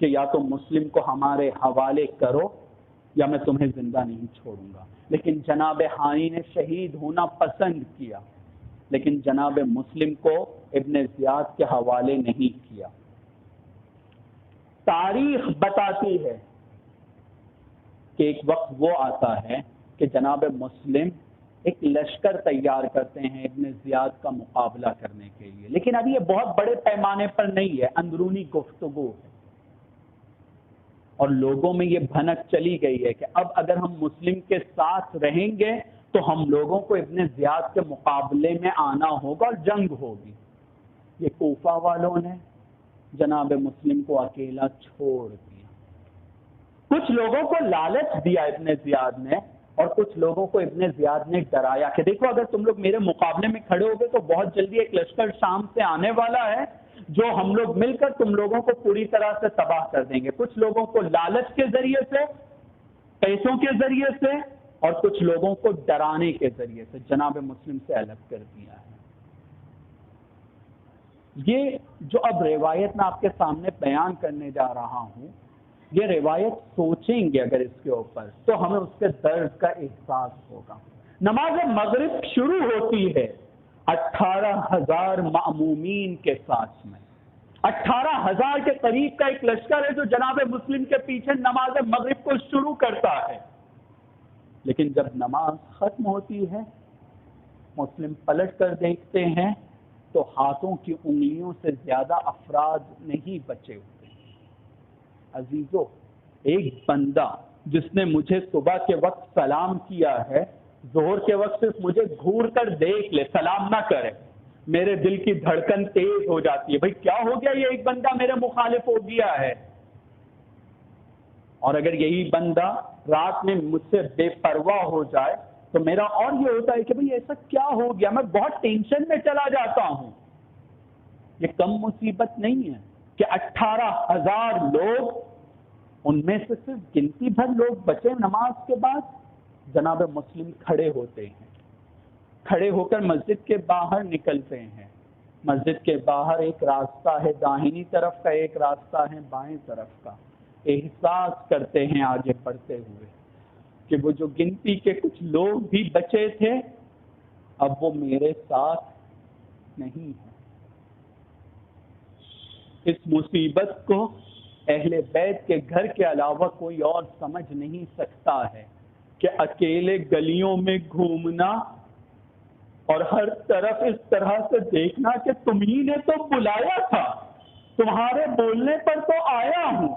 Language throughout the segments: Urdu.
کہ یا تو مسلم کو ہمارے حوالے کرو یا میں تمہیں زندہ نہیں چھوڑوں گا. لیکن جناب ہانی نے شہید ہونا پسند کیا، لیکن جناب مسلم کو ابن زیاد کے حوالے نہیں کیا. تاریخ بتاتی ہے کہ ایک وقت وہ آتا ہے کہ جناب مسلم ایک لشکر تیار کرتے ہیں ابن زیاد کا مقابلہ کرنے کے لیے، لیکن ابھی یہ بہت بڑے پیمانے پر نہیں ہے، اندرونی گفتگو ہے. اور لوگوں میں یہ بھنک چلی گئی ہے کہ اب اگر ہم مسلم کے ساتھ رہیں گے تو ہم لوگوں کو ابن زیاد کے مقابلے میں آنا ہوگا اور جنگ ہوگی. یہ کوفہ والوں نے جناب مسلم کو اکیلا چھوڑ دیا. کچھ لوگوں کو لالچ دیا ابن زیاد نے، اور کچھ لوگوں کو ابن زیاد نے ڈرایا کہ دیکھو اگر تم لوگ میرے مقابلے میں کھڑے ہو گے تو بہت جلدی ایک لشکر شام سے آنے والا ہے جو ہم لوگ مل کر تم لوگوں کو پوری طرح سے تباہ کر دیں گے. کچھ لوگوں کو لالچ کے ذریعے سے، پیسوں کے ذریعے سے، اور کچھ لوگوں کو ڈرانے کے ذریعے سے جناب مسلم سے الگ کر دیا ہے. یہ جو اب روایت میں آپ کے سامنے بیان کرنے جا رہا ہوں، یہ روایت سوچیں گے اگر اس کے اوپر تو ہمیں اس کے درد کا احساس ہوگا. نماز مغرب شروع ہوتی ہے 18,000 مأمومین کے ساتھ میں. 18,000 کے قریب کا ایک لشکر ہے جو جناب مسلم کے پیچھے نماز مغرب کو شروع کرتا ہے. لیکن جب نماز ختم ہوتی ہے مسلم پلٹ کر دیکھتے ہیں تو ہاتھوں کی انگلیوں سے زیادہ افراد نہیں بچے ہوتے. عزیزو، ایک بندہ جس نے مجھے صبح کے وقت سلام کیا ہے، ظہر کے وقت صرف مجھے گھور کر دیکھ لے، سلام نہ کرے، میرے دل کی دھڑکن تیز ہو جاتی ہے. بھئی کیا ہو گیا، یہ ایک بندہ میرے مخالف ہو گیا ہے. اور اگر یہی بندہ رات میں مجھ سے بے پرواہ ہو جائے تو میرا اور یہ ہوتا ہے کہ بھئی ایسا کیا ہو گیا، میں بہت ٹینشن میں چلا جاتا ہوں. یہ کم مصیبت نہیں ہے کہ 18,000 لوگ، ان میں سے صرف گنتی بھر لوگ بچے نماز کے بعد. جناب مسلم کھڑے ہوتے ہیں، کھڑے ہو کر مسجد کے باہر نکلتے ہیں. مسجد کے باہر ایک راستہ ہے داہنی طرف کا، ایک راستہ ہے بائیں طرف کا. احساس کرتے ہیں آگے بڑھتے ہوئے کہ وہ جو گنتی کے کچھ لوگ بھی بچے تھے اب وہ میرے ساتھ نہیں ہیں. اس مصیبت کو اہل بیت کے گھر کے علاوہ کوئی اور سمجھ نہیں سکتا ہے کہ اکیلے گلیوں میں گھومنا اور ہر طرف اس طرح سے دیکھنا کہ تمہیں نے تو بلایا تھا، تمہارے بولنے پر تو آیا ہوں،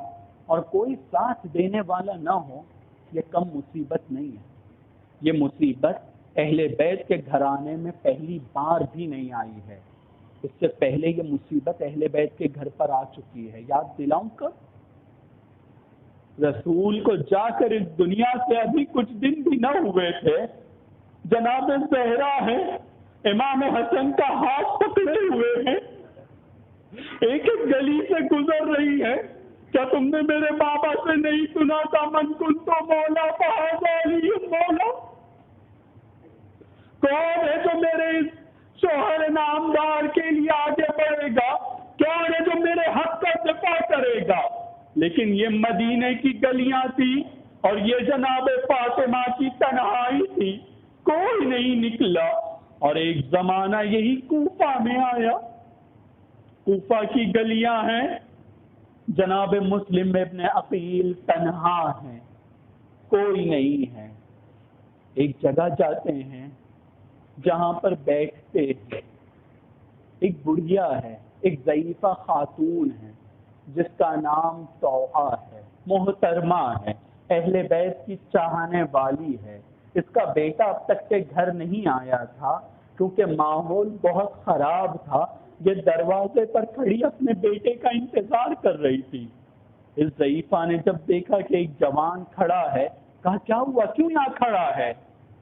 اور کوئی ساتھ دینے والا نہ ہو، یہ کم مصیبت نہیں ہے. یہ مصیبت اہل بیت کے گھرانے میں پہلی بار بھی نہیں آئی ہے. اس سے پہلے یہ مصیبت اہل بیت کے گھر پر آ چکی ہے. یاد دلاؤں کب؟ رسول کو جا کر اس دنیا سے ابھی کچھ دن بھی نہ ہوئے تھے، جناب زہرا ہے، امام حسن کا ہاتھ پکڑے ہوئے ہیں، ایک ایک گلی سے گزر رہی ہے. کیا تم نے میرے بابا سے نہیں سنا تھا، من کنت مولا فہذا علی مولا؟ کون ہے جو میرے اس شوہر نامدار کے لیے آگے بڑھے گا؟ کون ہے جو میرے حق کا دفاع کرے گا؟ لیکن یہ مدینے کی گلیاں تھی اور یہ جناب فاطمہ کی تنہائی تھی، کوئی نہیں نکلا. اور ایک زمانہ یہی کوفہ میں آیا. کوفہ کی گلیاں ہیں، جناب مسلم ابن عقیل تنہا ہیں، کوئی نہیں ہے. ایک جگہ جاتے ہیں جہاں پر بیٹھتے ہیں. ایک بڑھیا ہے، ایک ضعیفہ خاتون ہے جس کا نام توعہ ہے، محترمہ ہے، اہل بیت کی چاہنے والی ہے. اس کا بیٹا اب تک کے گھر نہیں آیا تھا کیونکہ ماحول بہت خراب تھا. یہ دروازے پر کھڑی اپنے بیٹے کا انتظار کر رہی تھی. اس ضعیفہ نے جب دیکھا کہ ایک جوان کھڑا ہے، کہا کیا ہوا، کیوں یہاں کھڑا ہے؟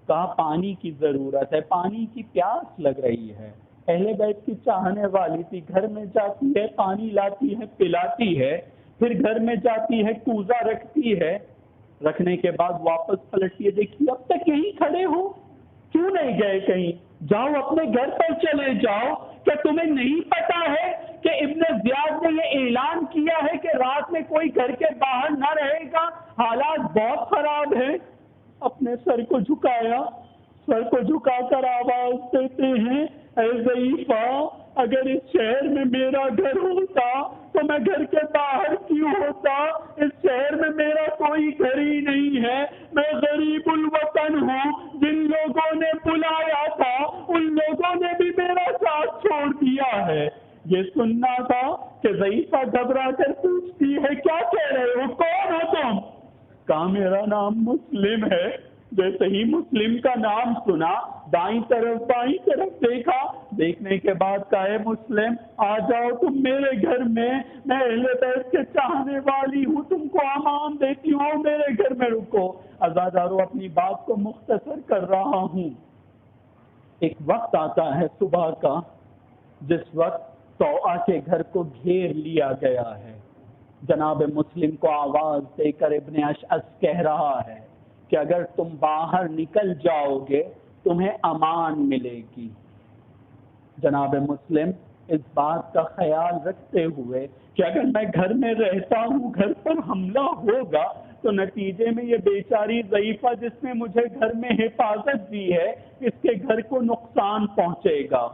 کہا پانی کی ضرورت ہے، پانی کی پیاس لگ رہی ہے. اہل بیت کی چاہنے والی تھی، گھر میں جاتی ہے، پانی لاتی ہے، پلاتی ہے، پھر گھر میں جاتی ہے، کوزہ رکھتی ہے، رکھنے کے بعد واپس پلٹتی ہے. دیکھیے اب تک یہیں کھڑے ہو، کیوں نہیں گئے کہیں؟ جاؤ اپنے گھر پر چلے جاؤ. کیا تمہیں نہیں پتا ہے کہ ابن زیاد نے یہ اعلان کیا ہے کہ رات میں کوئی گھر کے باہر نہ رہے گا، حالات بہت خراب ہیں، اپنے سر کو جھکایا، سر کو جھکا کر آواز دیتے ہیں، اے ضعیفہ، اگر اس شہر میں میرا گھر ہوتا تو میں گھر کے باہر کیوں ہوتا؟ اس شہر میں میرا کوئی گھر ہی نہیں ہے، میں غریب الوطن ہوں، جن لوگوں نے بلایا تھا ان لوگوں نے بھی میرا ساتھ چھوڑ دیا ہے۔ یہ سننا تھا کہ ضعیفہ گھبرا کر پوچھتی ہے، کیا کہہ رہے ہو، کون ہو تم؟ کہا میرا نام مسلم ہے۔ جیسے ہی مسلم کا نام سنا، دائیں طرف بائیں طرف دیکھا، دیکھنے کے بعد کہا، اے مسلم، آ جاؤ تم میرے گھر میں اہل بیت کے چاہنے والی ہوں، تم کو امان دیتی ہوں، میرے گھر میں رکو۔ عزادارو، اپنی بات کو مختصر کر رہا ہوں۔ ایک وقت آتا ہے صبح کا جس وقت طوعہ کے گھر کو گھیر لیا گیا ہے۔ جناب مسلم کو آواز دے کر ابن اشعث کہہ رہا ہے کہ اگر تم باہر نکل جاؤ گے تمہیں امان ملے گی۔ جناب مسلم اس بات کا خیال رکھتے ہوئے کہ اگر میں گھر میں رہتا ہوں، گھر پر حملہ ہوگا تو نتیجے میں یہ بیچاری ضعیفہ جس نے مجھے گھر میں حفاظت دی ہے، اس کے گھر کو نقصان پہنچے گا۔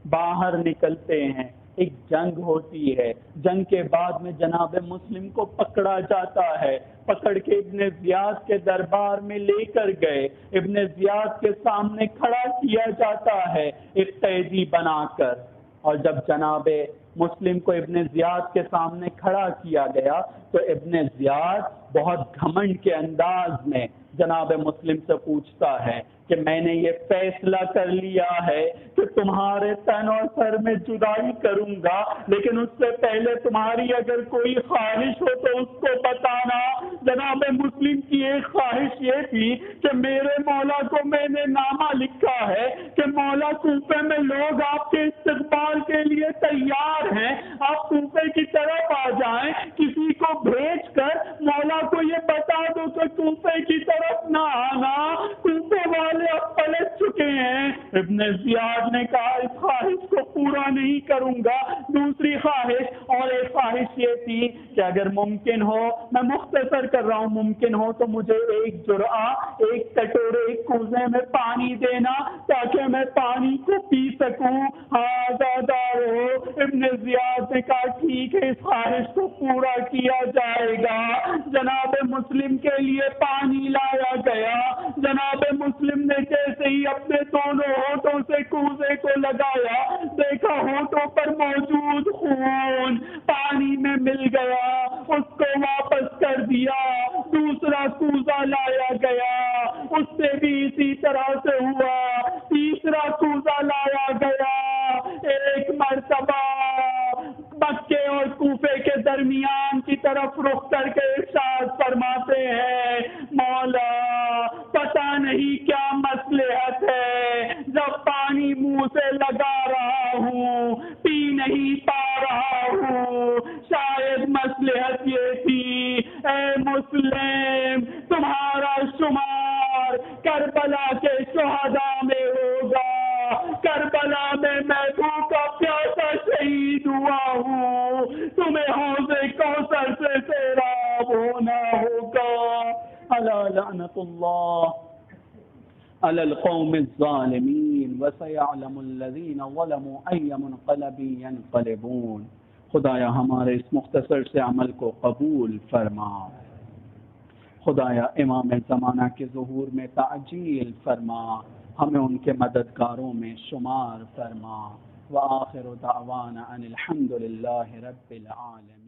باہر نکلتے ہیں، ایک جنگ ہوتی ہے، جنگ کے بعد میں جناب مسلم کو پکڑا جاتا ہے، پکڑ کے ابن زیاد کے دربار میں لے کر گئے، ابن زیاد کے سامنے کھڑا کیا جاتا ہے ایک قیدی بنا کر۔ اور جب جناب مسلم کو ابن زیاد کے سامنے کھڑا کیا گیا تو ابن زیاد بہت گھمنڈ کے انداز میں جناب مسلم سے پوچھتا ہے کہ میں نے یہ فیصلہ کر لیا ہے کہ تمہارے تن اور سر میں جدائی کروں گا، لیکن اس سے پہلے تمہاری اگر کوئی خواہش ہو تو اس کو بتانا۔ جناب مسلم کی ایک خواہش یہ تھی کہ میرے مولا کو میں نے نامہ لکھا ہے کہ مولا کوفے میں لوگ آپ کے استقبال کے لیے تیار ہیں، آپ کوفے کی طرف آ جائیں، کسی کو بھیج کر مولا کو یہ بتا دو کہ کوفے کی طرف نہ آنا، کوفے والے اب پلٹ چکے ہیں۔ ابن زیاد نے کہا اس خواہش کو پورا نہیں کروں گا۔ دوسری خواہش اور ایک خواہش یہ تھی کہ اگر ممکن ہو، میں مختصر کر رہا ہوں، ممکن ہو تو مجھے ایک جرعہ، ایک کٹورے، ایک کوزے میں پانی دینا تاکہ میں پانی کو پی سکوں۔ آزادارو، ابن زیاد نے کہا ٹھیک ہے، اس خواہش کو پورا کیا جائے گا۔ جناب مسلم کے لیے پانی لایا گیا۔ جناب مسلم نے جیسے ہی اپنے دونوں ہونٹوں سے کوزے کو لگایا، دیکھا ہونٹوں پر موجود خون پانی میں مل گیا، اس کو واپس کر دیا۔ دوسرا کوزہ لایا گیا، اس سے بھی اسی طرح سے ہوا۔ تیسرا کوزہ لایا گیا، ایک مرتبہ مکے اور کوفے کے درمیان کی طرف رخ کر کے ارشاد فرماتے ہیں، مولا پتہ نہیں کیا مصلحت ہے، جب پانی منہ سے لگا رہا ہوں پی نہیں پا رہا ہوں، شاید مصلحت یہ تھی اے مسلم تمہارا شمار کربلا کے شہداء میں ہوگا، کربلا میں بھوکا پیاسا شہید ہوا ہوں، تمہیں حوض کوثر سے سیراب ہونا ہوگا۔ الا لعنت اللہ علی القوم الظالمین وسیعلم الذین ظلموا ای منقلب ینقلبون۔ خدایا ہمارے اس مختصر سے عمل کو قبول فرما، خدایا امام زمانہ کے ظہور میں تعجیل فرما، ہمیں ان کے مددگاروں میں شمار فرما۔ وآخر دعوانا ان الحمد للہ رب العالمین۔